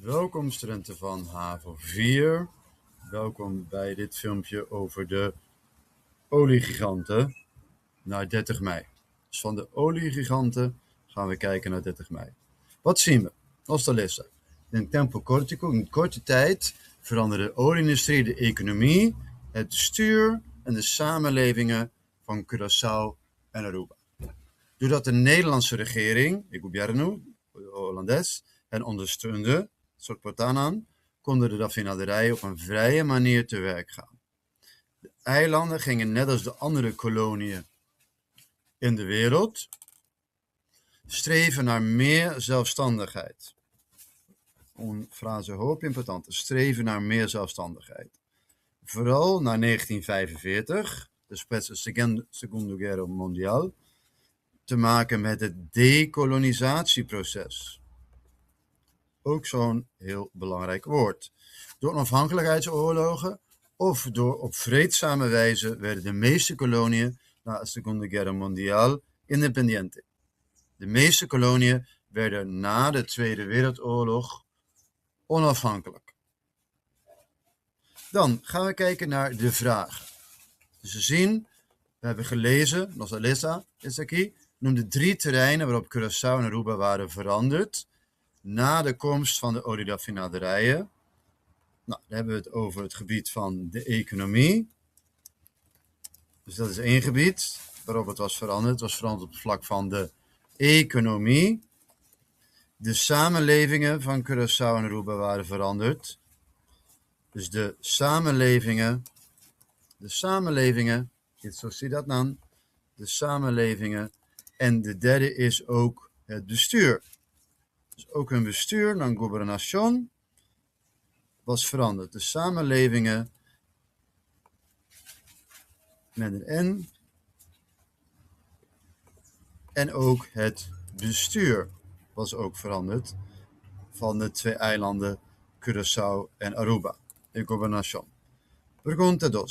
Welkom studenten van HAVO 4. Welkom bij dit filmpje over de oliegiganten naar 30 mei. Dus van de oliegiganten gaan we kijken naar 30 mei. Wat zien we? Nossa lista. In tempo cortico, in korte tijd, veranderde de olieindustrie, de economie, het bestuur en de samenlevingen van Curaçao en Aruba. Doordat de Nederlandse regering, de governo, Hollandes, hen ondersteunde, Soportanan, konden de raffinaderijen op een vrije manier te werk gaan. De eilanden gingen net als de andere koloniën in de wereld streven naar meer zelfstandigheid. Een frase hoop importante, streven naar meer zelfstandigheid. Vooral na 1945, después de Segunda Guerra Mundial, te maken met het decolonisatieproces. Ook zo'n heel belangrijk woord. Door onafhankelijkheidsoorlogen of door op vreedzame wijze werden de meeste koloniën na de Segunda Guerra Mundial independiente. De meeste koloniën werden na de Tweede Wereldoorlog onafhankelijk. Dan gaan we kijken naar de vragen. Dus we zien, we hebben gelezen, Nossa lista is aquí, noemde 3 terreinen waarop Curaçao en Aruba waren veranderd na de komst van de olieraffinaderijen. Nou, dan hebben we het over het gebied van de economie. Dus dat is één gebied waarop het was veranderd. Het was veranderd op het vlak van de economie. De samenlevingen van Curaçao en Aruba waren veranderd. Dus de samenlevingen, zo zie je dat dan, de samenlevingen. En de derde is ook het bestuur. Dus ook hun bestuur, dan gobernación, was veranderd. De samenlevingen met een N en ook het bestuur was ook veranderd van de 2 eilanden Curaçao en Aruba. De gobernación. Pregunta 2.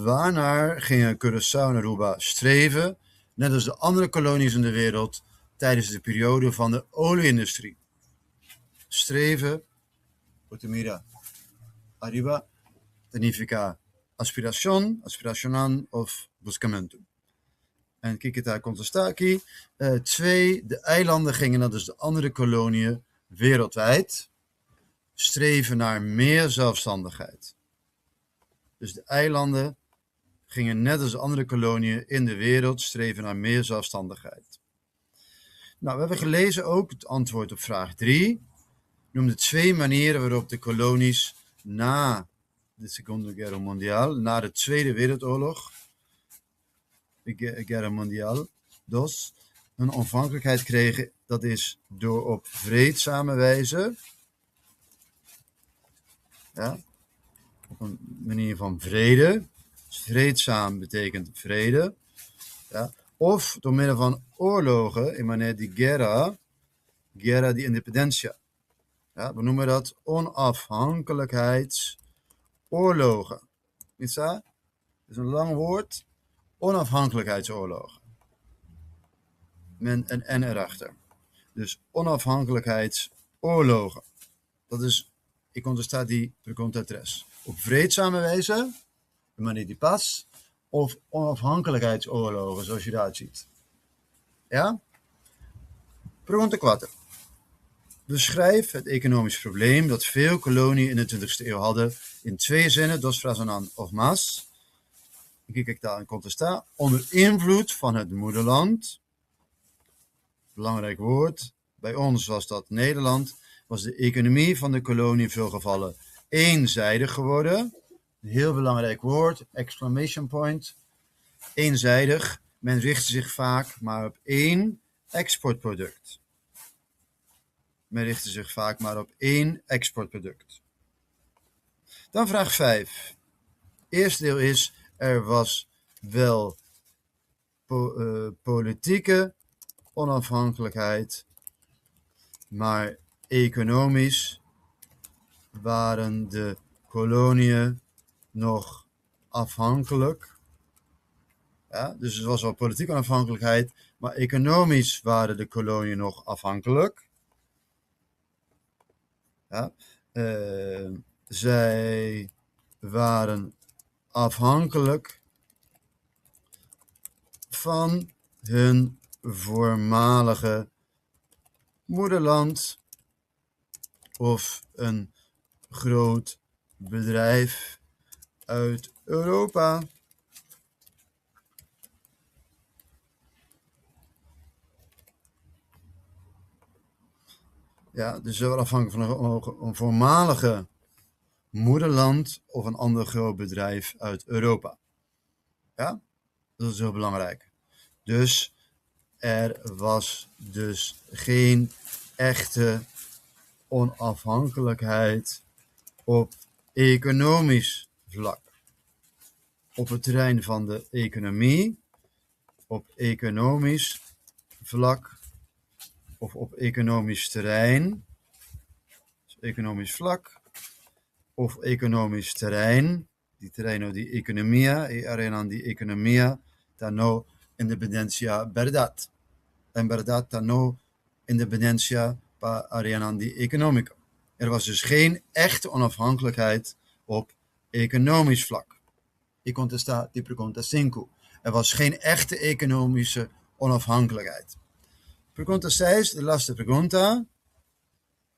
Waarnaar gingen Curaçao en Aruba streven, net als de andere kolonies in de wereld, tijdens de periode van de olieindustrie? Streven, mira, arriba, significa aspiración, aspiracional of buscamento. En kijk het daar contesta aquí. 2, de eilanden gingen, net als de andere koloniën wereldwijd, streven naar meer zelfstandigheid. Dus de eilanden gingen net als de andere koloniën in de wereld streven naar meer zelfstandigheid. Nou, we hebben gelezen ook het antwoord op vraag 3. Noemde 2 manieren waarop de kolonies na de Segunda Guerra Mundial, na de Tweede Wereldoorlog, de Guerra Mundial, hun onafhankelijkheid kregen. Dat is door op vreedzame wijze, ja, op een manier van vrede. Dus vreedzaam betekent vrede. Ja, of door middel van oorlogen, in manier die guerra de independencia. Ja, we noemen dat onafhankelijkheidsoorlogen. Niet zo? Dat is een lang woord. Onafhankelijkheidsoorlogen. Met een N erachter. Dus onafhankelijkheidsoorlogen. Dat is, ik ondersta die pregunta 3. Op vreedzame wijze, de manier die pas, of onafhankelijkheidsoorlogen, zoals je daar ziet. Ja? Pregunta 4. Beschrijf het economisch probleem dat veel koloniën in de 20e eeuw hadden in 2 zinnen, dos frases of más. Kijk daar in contesta. Onder invloed van het moederland, belangrijk woord, bij ons was dat Nederland, was de economie van de kolonie in veel gevallen eenzijdig geworden. Een heel belangrijk woord, exclamation point. Eenzijdig. Men richtte zich vaak maar op 1 exportproduct. Dan vraag 5. Eerste deel is, er was wel politieke onafhankelijkheid, maar economisch waren de koloniën nog afhankelijk. Ja, dus het was wel politieke onafhankelijkheid, maar economisch waren de koloniën nog afhankelijk. Ja? Zij waren afhankelijk van hun voormalige moederland of een groot bedrijf uit Europa. Ja, dus ze waren afhankelijk van een voormalige moederland of een ander groot bedrijf uit Europa. Ja, dat is heel belangrijk. Dus er was dus geen echte onafhankelijkheid op economisch vlak. Op het terrein van de economie, op economisch vlak of op economisch terrein, dus economisch vlak of economisch terrein, die terreno di economia e arenan di economia tano independencia verdad. En verdad tano independencia pa arenan di economica. Er was dus geen echte onafhankelijkheid op economisch vlak. Y contesta die pregunta 5. Er was geen echte economische onafhankelijkheid. Pregunta 6, de laatste pregunta.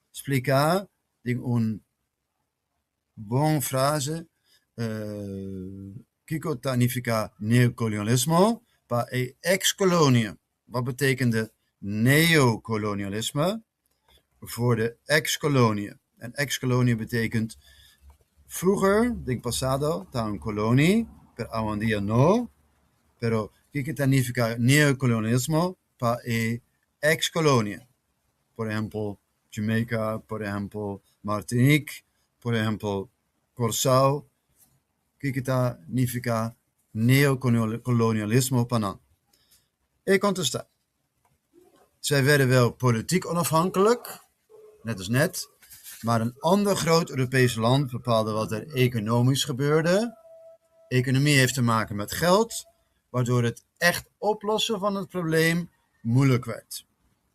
Explica in un bon frase Kiko significa neocolonialismo pa ex-kolonie. Wat betekende neocolonialisme voor de ex-kolonie? En ex-kolonie betekent vroeger, denk pasado, ta un kolonie, per hoy en día no, pero Kiko significa neocolonialismo pa ex-kolonie. Por ejemplo, Jamaica, por ejemplo, Martinique, por ejemplo, Curaçao. Kikita significa neocolonialismo panan. E contesta. Zij werden wel politiek onafhankelijk, net als net, maar een ander groot Europees land bepaalde wat er economisch gebeurde. Economie heeft te maken met geld, waardoor het echt oplossen van het probleem moeilijk werd.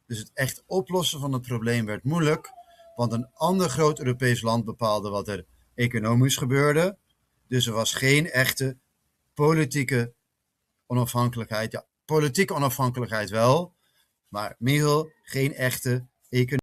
Dus het echt oplossen van het probleem werd moeilijk, want een ander groot Europees land bepaalde wat er economisch gebeurde. Dus er was geen echte politieke onafhankelijkheid. Ja, politieke onafhankelijkheid wel, maar Michel, geen echte economie.